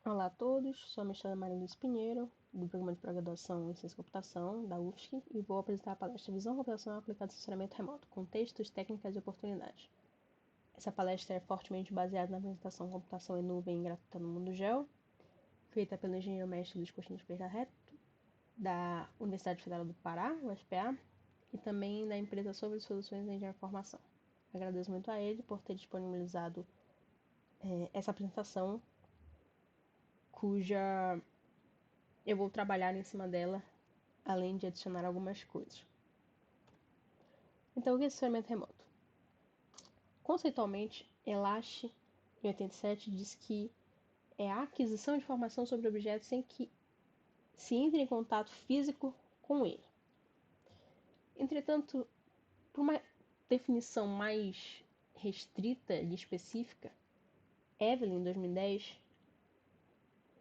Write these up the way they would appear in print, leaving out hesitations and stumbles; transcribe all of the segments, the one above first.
Olá a todos, sou a mestranda Maria Luiz Pinheiro, do Programa de Pós-Graduação em Ciência da Computação, da UFSC, e vou apresentar a palestra Visão Computacional aplicada ao Censuramento Remoto, Contextos, Técnicas e Oportunidades. Essa palestra é fortemente baseada na apresentação Computação em Nuvem Gratuita no Mundo Geo, feita pelo engenheiro mestre Luiz Coutinho Pereira Reto, da Universidade Federal do Pará, UFPA, e também da empresa Sobre Soluções em Informação. Agradeço muito a ele por ter disponibilizado essa apresentação, cuja eu vou trabalhar em cima dela, além de adicionar algumas coisas. Então, o que é censuramento remoto? Conceitualmente, Elache, em 87, diz que é a aquisição de informação sobre objetos sem que se entre em contato físico com ele. Entretanto, por uma definição mais restrita e específica, Evelyn, em 2010,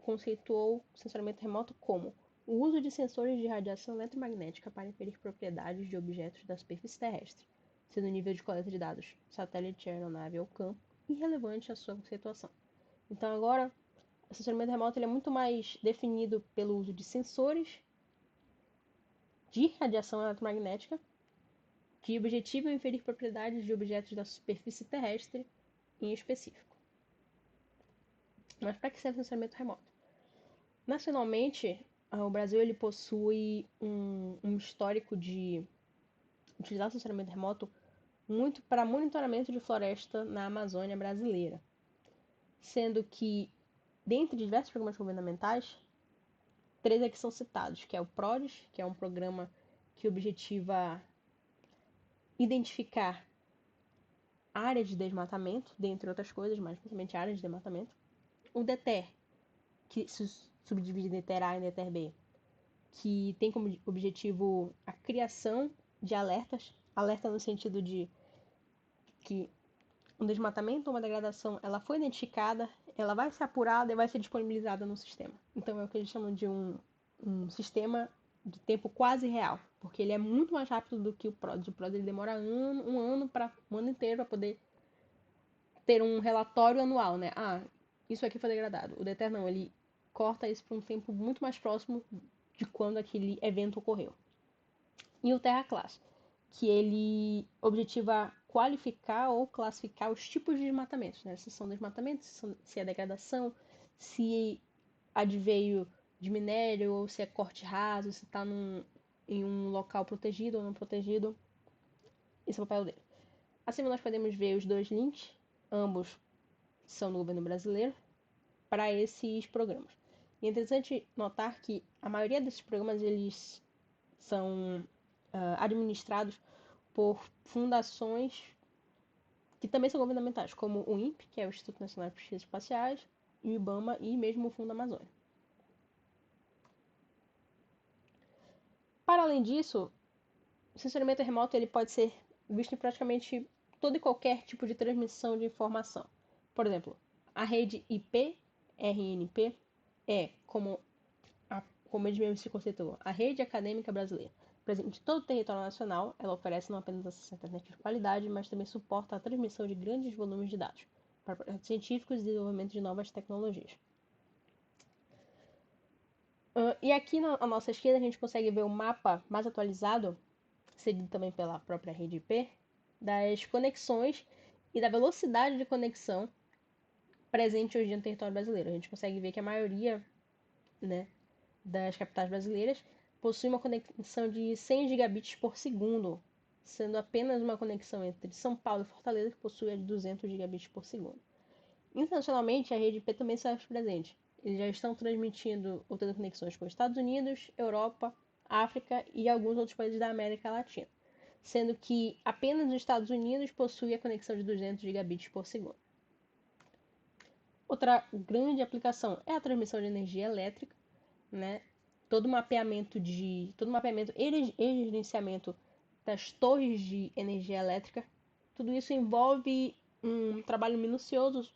conceituou censuramento remoto como o uso de sensores de radiação eletromagnética para inferir propriedades de objetos da superfície terrestre, sendo o nível de coleta de dados, satélite, aeronave ou campo, irrelevante à sua conceituação. Então agora, o censuramento remoto ele é muito mais definido pelo uso de sensores de radiação eletromagnética que objetivam inferir propriedades de objetos da superfície terrestre em específico. Mas para que serve o censuramento remoto? Nacionalmente, o Brasil ele possui um histórico de utilizar o censuramento remoto muito para monitoramento de floresta na Amazônia brasileira, sendo que, dentre diversos programas governamentais, três aqui são citados, que é o PRODES, que é um programa que objetiva identificar áreas de desmatamento, dentre outras coisas, mas principalmente áreas de desmatamento. O DETER, que se subdivide em DETER A e DETER B, que tem como objetivo a criação de alertas, alerta no sentido de que um desmatamento ou uma degradação, ela foi identificada, ela vai ser apurada e vai ser disponibilizada no sistema. Então é o que eles chamam de um sistema de tempo quase real, porque ele é muito mais rápido do que o PRODES. O PRODES ele demora um ano inteiro para poder ter um relatório anual, né? Ah, isso aqui foi degradado. O DETER não, ele corta isso para um tempo muito mais próximo de quando aquele evento ocorreu. E o Terra Class, que ele objetiva qualificar ou classificar os tipos de desmatamentos, né? Se são desmatamentos, se é degradação, se adveio de minério, ou se é corte raso, se está em um local protegido ou não protegido. Esse é o papel dele. Acima nós podemos ver os dois links, ambos são do governo brasileiro, para esses programas. E é interessante notar que a maioria desses programas eles são administrados por fundações que também são governamentais, como o INPE, que é o Instituto Nacional de Pesquisas Espaciais, e o IBAMA e mesmo o Fundo Amazônia. Para além disso, o censuramento remoto ele pode ser visto em praticamente todo e qualquer tipo de transmissão de informação. Por exemplo, a rede IP, RNP, é, como eles mesmos se conceituam, a rede acadêmica brasileira. Presente em todo o território nacional, ela oferece não apenas acesso à internet de qualidade, mas também suporta a transmissão de grandes volumes de dados para projetos científicos e desenvolvimento de novas tecnologias. E aqui na nossa esquerda a gente consegue ver o mapa mais atualizado, seguido também pela própria rede IP, das conexões e da velocidade de conexão presente hoje no território brasileiro. A gente consegue ver que a maioria, né, das capitais brasileiras possui uma conexão de 100 gigabits por segundo, sendo apenas uma conexão entre São Paulo e Fortaleza que possui a de 200 gigabits por segundo. Internacionalmente, a rede IP também está presente. Eles já estão transmitindo ou tendo conexões com Estados Unidos, Europa, África e alguns outros países da América Latina, sendo que apenas os Estados Unidos possui a conexão de 200 gigabits por segundo. Outra grande aplicação é a transmissão de energia elétrica, né? Todo o mapeamento e gerenciamento das torres de energia elétrica. Tudo isso envolve um trabalho minucioso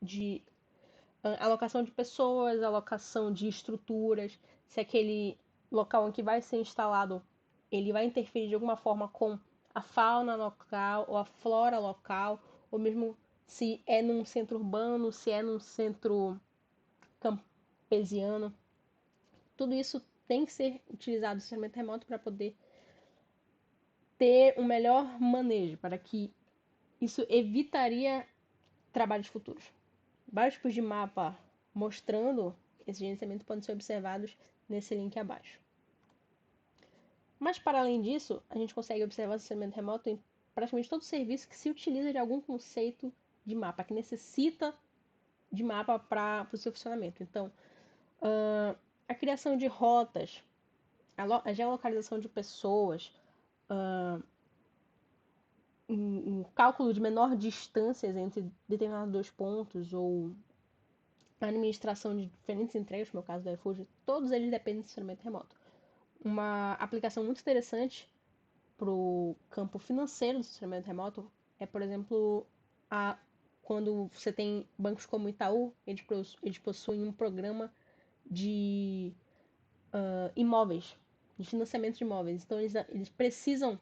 de alocação de pessoas, alocação de estruturas, se aquele local em que vai ser instalado ele vai interferir de alguma forma com a fauna local ou a flora local, ou mesmo se é num centro urbano, se é num centro Pesiano. Tudo isso tem que ser utilizado no sensoramento remoto para poder ter um melhor manejo, para que isso evitaria trabalhos futuros. Vários tipos de mapa mostrando esse gerenciamento podem ser observados nesse link abaixo. Mas, para além disso, a gente consegue observar o sensoramento remoto em praticamente todo serviço que se utiliza de algum conceito de mapa, que necessita de mapa para o seu funcionamento. Então, a criação de rotas, a geolocalização de pessoas, um cálculo de menor distâncias entre determinados dois pontos, ou a administração de diferentes entregas, como é o caso do iFood, todos eles dependem do funcionamento remoto. Uma aplicação muito interessante para o campo financeiro do funcionamento remoto é, por exemplo, quando você tem bancos como o Itaú, eles possuem um programa de imóveis, de financiamento de imóveis. Então, eles precisam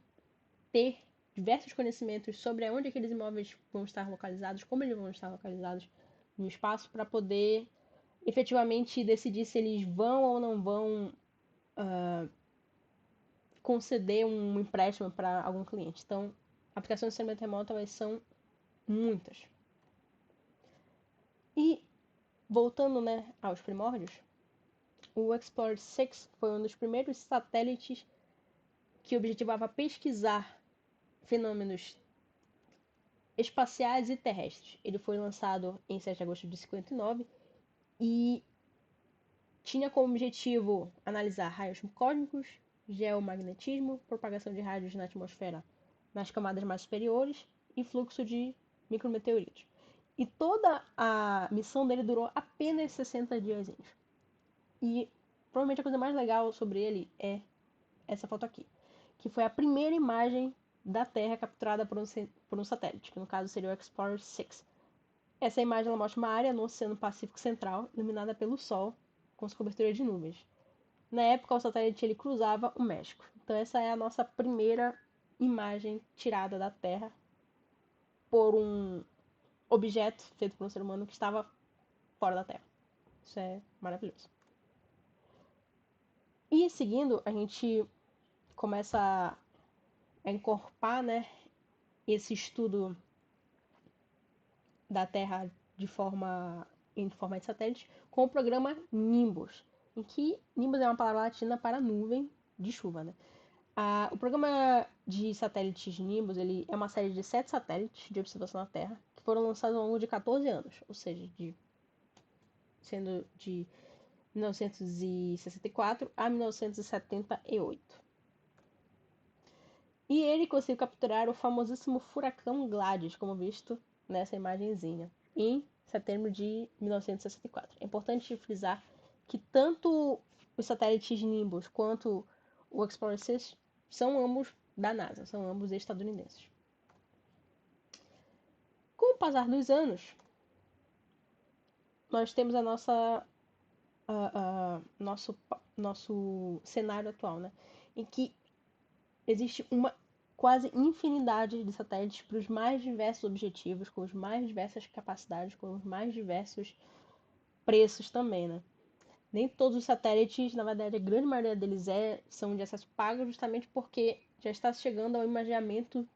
ter diversos conhecimentos sobre onde aqueles imóveis vão estar localizados, como eles vão estar localizados no espaço, para poder efetivamente decidir se eles vão ou não vão conceder um empréstimo para algum cliente. Então, aplicações de funcionamento remoto elas são muitas. E, voltando, né, aos primórdios, o Explorer 6 foi um dos primeiros satélites que objetivava pesquisar fenômenos espaciais e terrestres. Ele foi lançado em 7 de agosto de 59 e tinha como objetivo analisar raios cósmicos, geomagnetismo, propagação de rádios na atmosfera nas camadas mais superiores e fluxo de micrometeoritos. E toda a missão dele durou apenas 60 dias. E provavelmente a coisa mais legal sobre ele é essa foto aqui, que foi a primeira imagem da Terra capturada por um satélite, que no caso seria o Explorer 6. Essa imagem ela mostra uma área no Oceano Pacífico Central, iluminada pelo Sol, com sua cobertura de nuvens. Na época, o satélite ele cruzava o México. Então essa é a nossa primeira imagem tirada da Terra por um objeto feito por um ser humano que estava fora da Terra. Isso é maravilhoso. E seguindo, a gente começa a encorpar, né, esse estudo da Terra em forma de satélite com o programa Nimbus, em que Nimbus é uma palavra latina para nuvem de chuva, né? O programa de satélites Nimbus ele é uma série de 7 satélites de observação da Terra que foram lançados ao longo de 14 anos, ou seja, sendo de 1964 a 1978. E ele conseguiu capturar o famosíssimo furacão Gladys, como visto nessa imagenzinha, em setembro de 1964. É importante frisar que tanto os satélites Nimbus quanto o Explorer 6 são ambos da NASA, são ambos estadunidenses. Com o passar dos anos, nós temos nosso cenário atual, né? Em que existe uma quase infinidade de satélites para os mais diversos objetivos, com as mais diversas capacidades, com os mais diversos preços também, né? Nem todos os satélites, na verdade, a grande maioria deles são de acesso pago, justamente porque já está chegando ao imageamento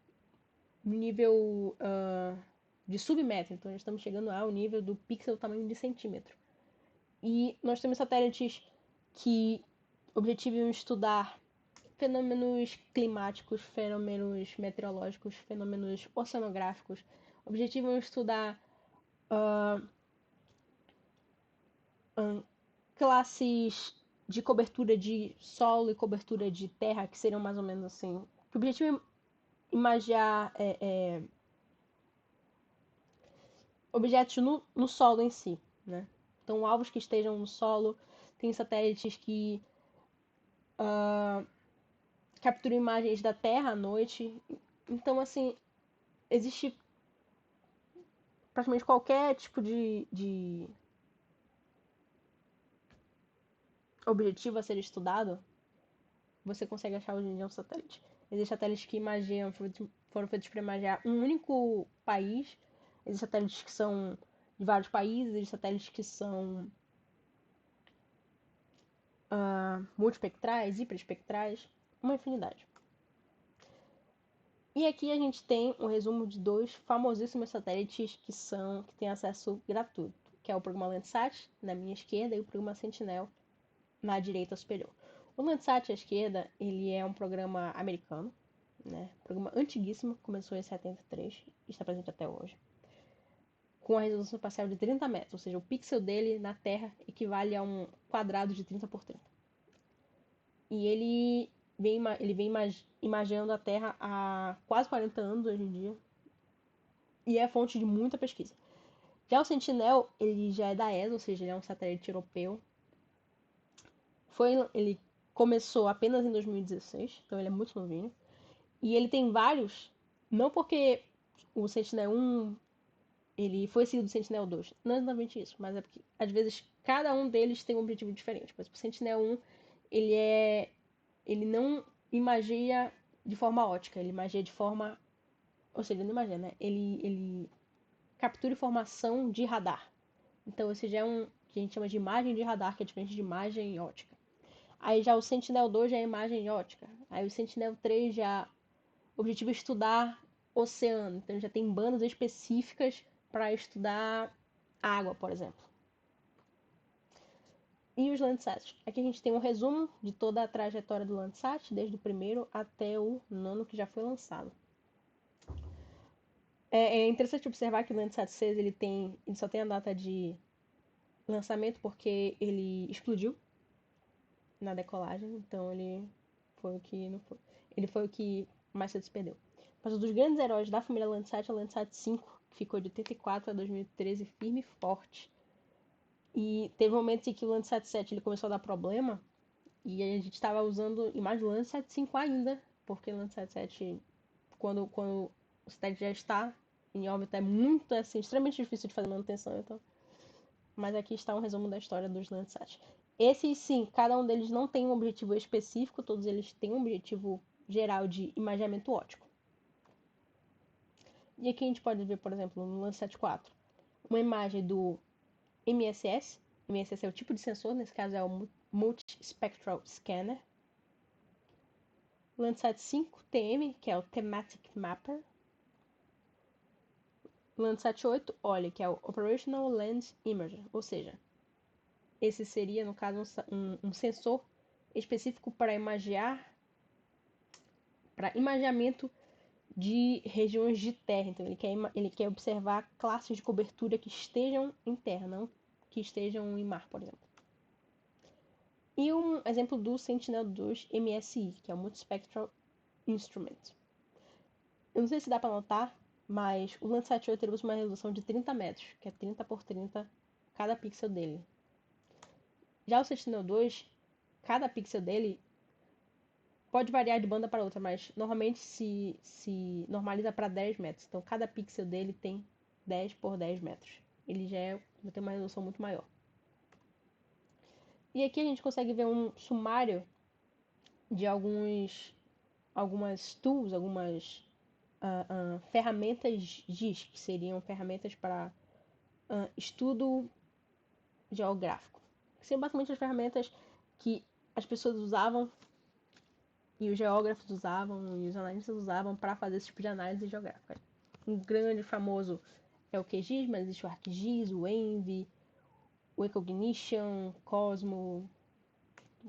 no nível de submetro. Então, já estamos chegando ao nível do pixel tamanho de centímetro. E nós temos satélites que objetivam estudar fenômenos climáticos, fenômenos meteorológicos, fenômenos oceanográficos. Objetivam estudar classes de cobertura de solo e cobertura de terra, que seriam mais ou menos assim. O objetivo é imaginar objetos no solo em si, né? Então, alvos que estejam no solo, tem satélites que capturam imagens da Terra à noite. Então, assim, existe praticamente qualquer tipo de objetivo a ser estudado, você consegue achar hoje em dia um satélite. Existem satélites que foram feitos para imaginar um único país. Existem satélites que são de vários países, existem satélites que são multispectrais, hiperespectrais, uma infinidade. E aqui a gente tem um resumo de dois famosíssimos satélites que têm acesso gratuito, que é o programa Landsat, na minha esquerda, e o programa Sentinel, na direita superior. O Landsat, à esquerda, ele é um programa americano, né? Programa antiguíssimo, começou em 73 e está presente até hoje, com a resolução espacial de 30 metros, ou seja, o pixel dele na Terra equivale a um quadrado de 30 por 30. E ele vem imaginando a Terra há quase 40 anos hoje em dia, e é fonte de muita pesquisa. Já o Sentinel, ele já é da ESA, ou seja, ele é um satélite europeu. Ele começou apenas em 2016, então ele é muito novinho. E ele tem vários, não porque o Sentinel-1 ele foi seguido do Sentinel-2, não é exatamente isso, mas é porque às vezes cada um deles tem um objetivo diferente. Por exemplo, o Sentinel-1 ele não imagia de forma ótica, ele imagia de forma, ou seja, ele não imagia, né? Ele captura informação de radar. Então esse já é um que a gente chama de imagem de radar, que é diferente de imagem ótica. Aí já o Sentinel-2 já é imagem ótica. Aí o Sentinel-3 já o objetivo é estudar oceano, então já tem bandas específicas para estudar água, por exemplo. E os Landsats? Aqui a gente tem um resumo de toda a trajetória do Landsat, desde o primeiro até o nono que já foi lançado. É interessante observar que o Landsat 6 ele só tem a data de lançamento porque ele explodiu na decolagem, então ele foi o que não foi. Ele foi o que mais se perdeu. Mas um dos grandes heróis da família Landsat é o Landsat 5, que ficou de 84 a 2013 firme e forte. E teve momentos em que o Landsat 7 ele começou a dar problema e a gente estava usando imagens do Landsat 5 ainda, porque o Landsat 7, quando o satélite já está em órbita, é muito assim, extremamente difícil de fazer manutenção. Então. Mas aqui está um resumo da história dos Landsat. Esses sim, cada um deles não tem um objetivo específico, todos eles têm um objetivo geral de imaginamento óptico. E aqui a gente pode ver, por exemplo, no Landsat 4, uma imagem do MSS. MSS é o tipo de sensor, nesse caso é o Multispectral Scanner. Landsat 5 TM, que é o Thematic Mapper. Landsat 8 OLE, que é o Operational Land Imager, ou seja, esse seria, no caso, um sensor específico para imageamento de regiões de terra. Então, ele quer observar classes de cobertura que estejam em terra, não que estejam em mar, por exemplo. E um exemplo do Sentinel-2 MSI, que é o Multispectral Instrument. Eu não sei se dá para notar, mas o Landsat 8 usa uma resolução de 30 metros, que é 30 por 30 cada pixel dele. Já o Sentinel-2, cada pixel dele pode variar de banda para outra, mas normalmente se normaliza para 10 metros. Então cada pixel dele tem 10 por 10 metros. Ele já tem uma resolução muito maior. E aqui a gente consegue ver um sumário de algumas tools, algumas ferramentas GIS, que seriam ferramentas para estudo geográfico. Que seriam basicamente as ferramentas que as pessoas usavam e os geógrafos usavam e os analistas usavam para fazer esse tipo de análise geográfica. Um grande famoso é o QGIS, mas existe o ArcGIS, o ENVI, o Ecognition, Cosmo,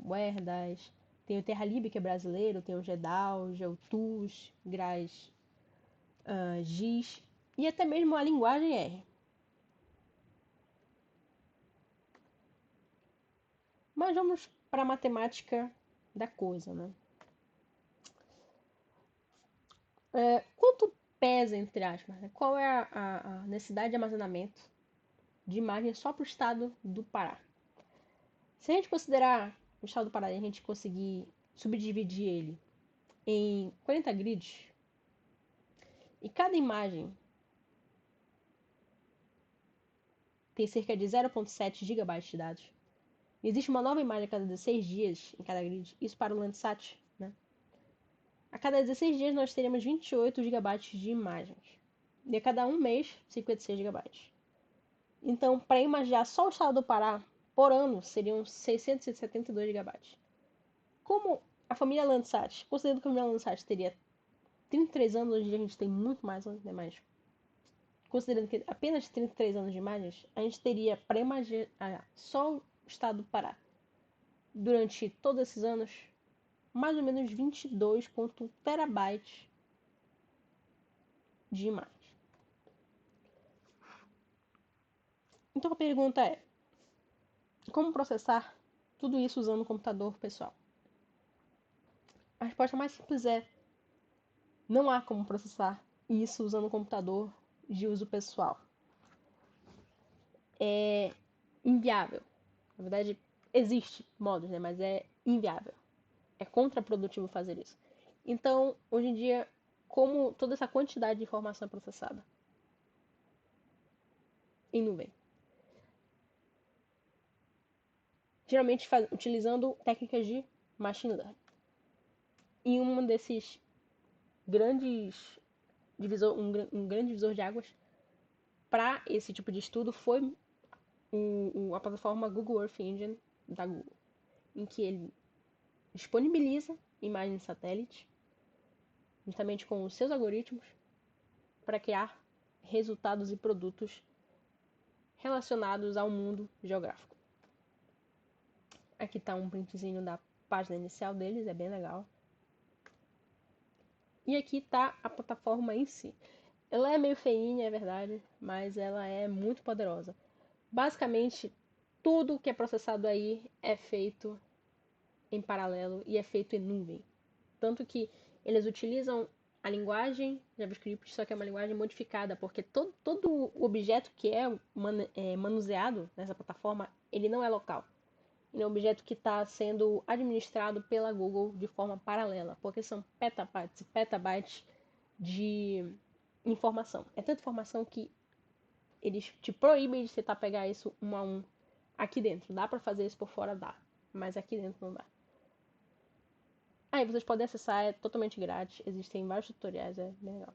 o ERDAS, tem o TerraLib, que é brasileiro, tem o GEDAL, GeoTools, GRAS, GIS e até mesmo a linguagem R. Mas vamos para a matemática da coisa, né? Quanto pesa, entre aspas, né? Qual é a necessidade de armazenamento de imagem só para o estado do Pará? Se a gente considerar o estado do Pará e a gente conseguir subdividir ele em 40 grids, e cada imagem tem cerca de 0,7 GB de dados, e existe uma nova imagem a cada 16 dias em cada grid, isso para o Landsat, né? A cada 16 dias nós teremos 28 GB de imagens, e a cada um mês 56 GB. Então, para imaginar só o estado do Pará, por ano seriam 672 gigabytes. Como a família Landsat, considerando que a família Landsat teria 33 anos, hoje em dia a gente tem muito mais, né? Mas considerando que apenas 33 anos de imagens, a gente teria para imaginar só o estado do Pará durante todos esses anos mais ou menos 22 terabytes de imagens. Então a pergunta é: como processar tudo isso usando o computador pessoal? A resposta mais simples é: não há como processar isso usando o computador de uso pessoal. É inviável. Na verdade, existe modos, né? Mas é inviável. É contraprodutivo fazer isso. Então, hoje em dia, como toda essa quantidade de informação é processada? Em nuvem. Geralmente utilizando técnicas de machine learning. E um desses grandes um grande divisor de águas para esse tipo de estudo foi a plataforma Google Earth Engine da Google, em que ele disponibiliza imagens de satélite, justamente com os seus algoritmos, para criar resultados e produtos relacionados ao mundo geográfico. Aqui está um printzinho da página inicial deles, é bem legal. E aqui está a plataforma em si. Ela é meio feinha, é verdade, mas ela é muito poderosa. Basicamente, tudo que é processado aí é feito em paralelo e é feito em nuvem. Tanto que eles utilizam a linguagem JavaScript, só que é uma linguagem modificada, porque todo o objeto que é manuseado nessa plataforma, ele não é local. Ele é um objeto que está sendo administrado pela Google de forma paralela, porque são petabytes e petabytes de informação. É tanta informação que eles te proíbem de tentar pegar isso um a um aqui dentro. Dá para fazer isso por fora? Dá. Mas aqui dentro não dá. Aí vocês podem acessar, é totalmente grátis. Existem vários tutoriais, é bem legal.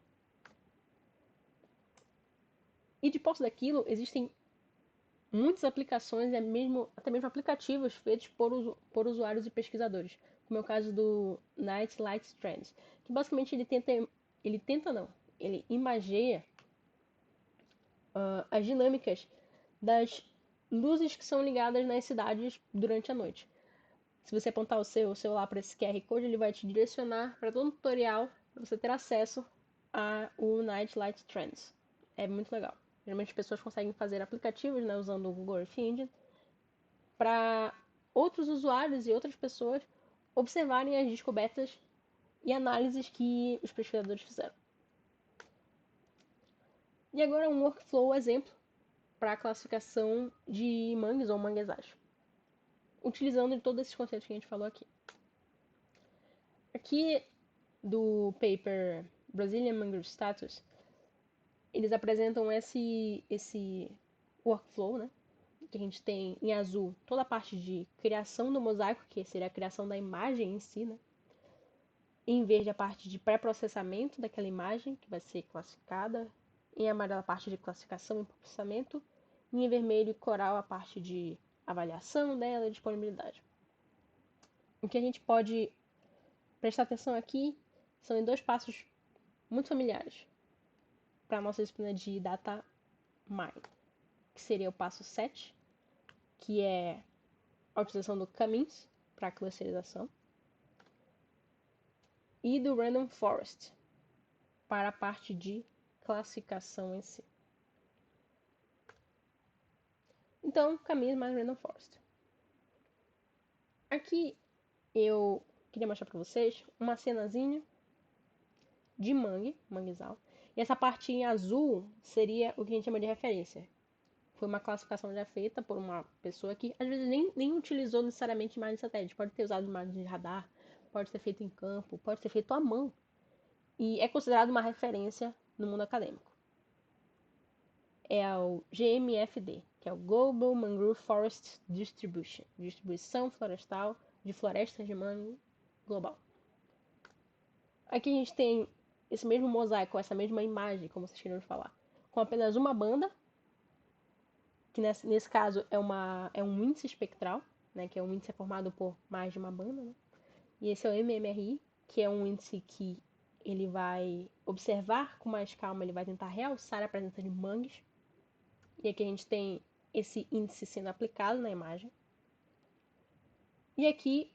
E de posse daquilo, existem muitas aplicações, até mesmo aplicativos feitos por usuários e pesquisadores. Como é o caso do Night Light Trends. Que basicamente ele imageia as dinâmicas das luzes que são ligadas nas cidades durante a noite. Se você apontar o seu celular para esse QR Code, ele vai te direcionar para todo um tutorial para você ter acesso ao Night Light Trends. É muito legal. Geralmente as pessoas conseguem fazer aplicativos, né, usando o Google Earth Engine para outros usuários e outras pessoas observarem as descobertas e análises que os pesquisadores fizeram. E agora um workflow exemplo para a classificação de mangues ou manguezais, utilizando todos esses conceitos que a gente falou aqui. Aqui do paper Brazilian Mangrove Status, eles apresentam esse workflow, né? Que a gente tem em azul toda a parte de criação do mosaico, que seria a criação da imagem em si, né? Em verde a parte de pré-processamento daquela imagem, que vai ser classificada. Em amarelo a parte de classificação e processamento. E em vermelho e coral a parte de avaliação dela e disponibilidade. O que a gente pode prestar atenção aqui são em dois passos muito familiares para a nossa disciplina de Data Mine, que seria o passo 7, que é a utilização do caminhos para a clusterização, e do Random Forest para a parte de classificação em si. Então, caminhos mais Random Forest. Aqui eu queria mostrar para vocês uma cenazinha de manguezal. E essa parte em azul seria o que a gente chama de referência. Foi uma classificação já feita por uma pessoa que às vezes nem utilizou necessariamente imagem de satélite. Pode ter usado imagem de radar, pode ter feito em campo, pode ter feito à mão. E é considerado uma referência no mundo acadêmico. É o GMFD, que é o Global Mangrove Forest Distribution, distribuição florestal de florestas de mangue global. Aqui a gente tem esse mesmo mosaico, essa mesma imagem, como vocês queriam falar, com apenas uma banda, que nesse caso é um índice espectral, né, que é um índice formado por mais de uma banda, né? E esse é o MMRI, que é um índice que ele vai observar com mais calma, ele vai tentar realçar a presença de mangues. E aqui a gente tem esse índice sendo aplicado na imagem. E aqui,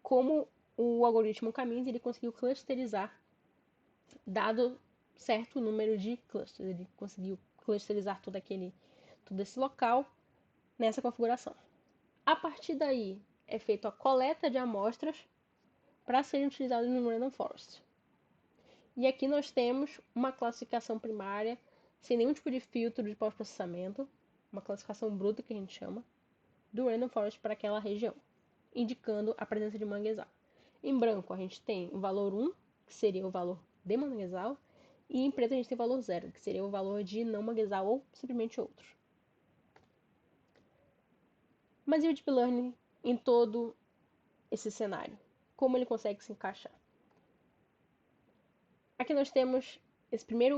como o algoritmo Camis, ele conseguiu clusterizar, dado certo número de clusters. Ele conseguiu clusterizar todo esse local nessa configuração. A partir daí, é feita a coleta de amostras para serem utilizadas no Random Forest. E aqui nós temos uma classificação primária, sem nenhum tipo de filtro de pós-processamento, uma classificação bruta que a gente chama, do Random Forest para aquela região, indicando a presença de manguezal. Em branco a gente tem o valor 1, que seria o valor de manguezal, e em preto a gente tem o valor 0, que seria o valor de não manguezal ou simplesmente outro. Mas e o Deep Learning em todo esse cenário? Como ele consegue se encaixar? Aqui nós temos essa primeira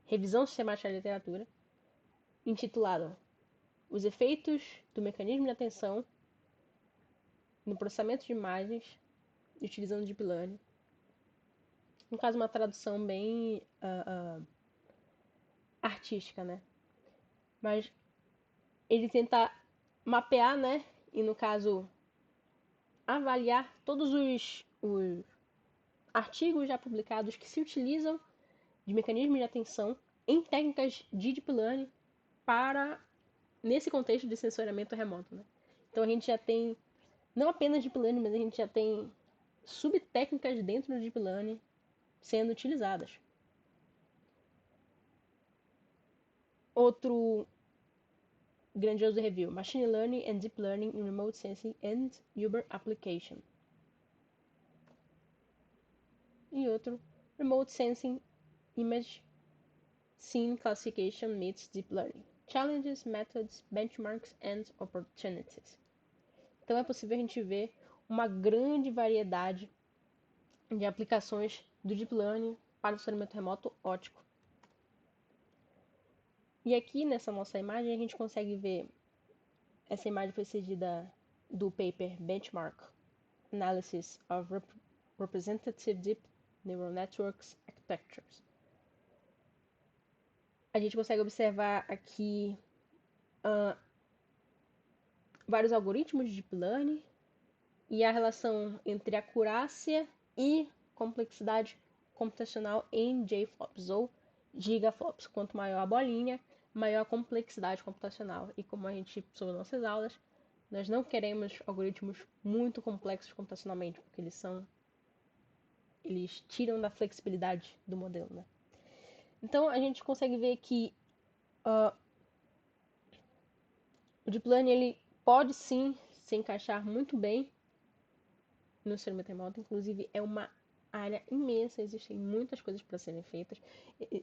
revisão sistemática da literatura, intitulada Os efeitos do mecanismo de atenção no processamento de imagens utilizando Deep Learning. No caso, uma tradução bem artística, né? Mas ele tenta mapear, né? E no caso, avaliar todos os artigos já publicados que se utilizam de mecanismos de atenção em técnicas de Deep Learning para nesse contexto de sensoriamento remoto, né? Então a gente já tem não apenas Deep Learning, mas a gente já tem subtécnicas dentro do Deep Learning sendo utilizadas. Outro grandioso review, Machine Learning and Deep Learning in Remote Sensing and Uber Application. E outro, Remote Sensing Image Scene Classification meets Deep Learning. Challenges, Methods, Benchmarks and Opportunities. Então é possível a gente ver uma grande variedade de aplicações do Deep Learning para o sensoriamento remoto óptico. E aqui nessa nossa imagem a gente consegue ver, essa imagem foi cedida do paper Benchmark Analysis of Representative Deep Neural Networks Architectures. A gente consegue observar aqui vários algoritmos de Deep Learning e a relação entre acurácia e complexidade computacional em JFlops ou gigaflops. Quanto maior a bolinha, maior a complexidade computacional. E como a gente soube nas nossas aulas, nós não queremos algoritmos muito complexos computacionalmente, porque eles tiram da flexibilidade do modelo, né? Então a gente consegue ver que o Deep Learning ele pode sim se encaixar muito bem no sensoriamento remoto. Inclusive é uma área imensa, existem muitas coisas para serem feitas,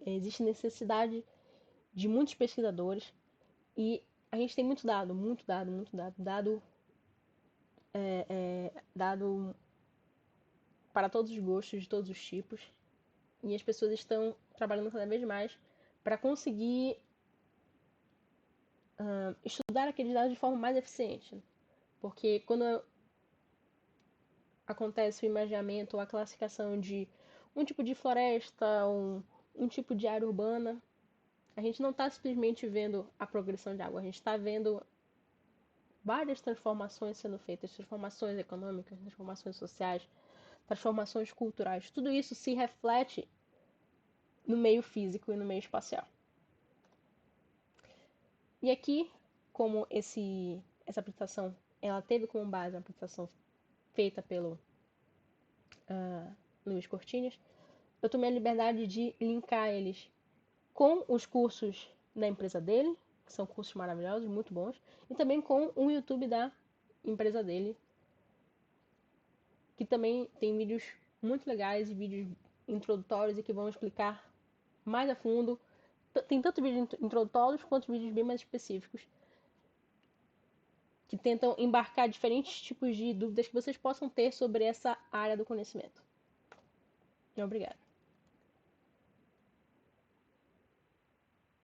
existe necessidade de muitos pesquisadores e a gente tem dado para todos os gostos, de todos os tipos, e as pessoas estão trabalhando cada vez mais para conseguir estudar aqueles dados de forma mais eficiente, porque quando acontece o imaginamento ou a classificação de um tipo de floresta, um tipo de área urbana, a gente não está simplesmente vendo a progressão de água, a gente está vendo várias transformações sendo feitas, transformações econômicas, transformações sociais, transformações culturais. Tudo isso se reflete no meio físico e no meio espacial. E aqui, como essa aplicação ela teve como base uma aplicação feita pelo Luiz Cortines, eu tomei a liberdade de linkar eles com os cursos da empresa dele, que são cursos maravilhosos, muito bons, e também com o YouTube da empresa dele, que também tem vídeos muito legais e vídeos introdutórios e que vão explicar mais a fundo. Tem tanto vídeos introdutórios quanto vídeos bem mais específicos que tentam embarcar diferentes tipos de dúvidas que vocês possam ter sobre essa área do conhecimento. Obrigada.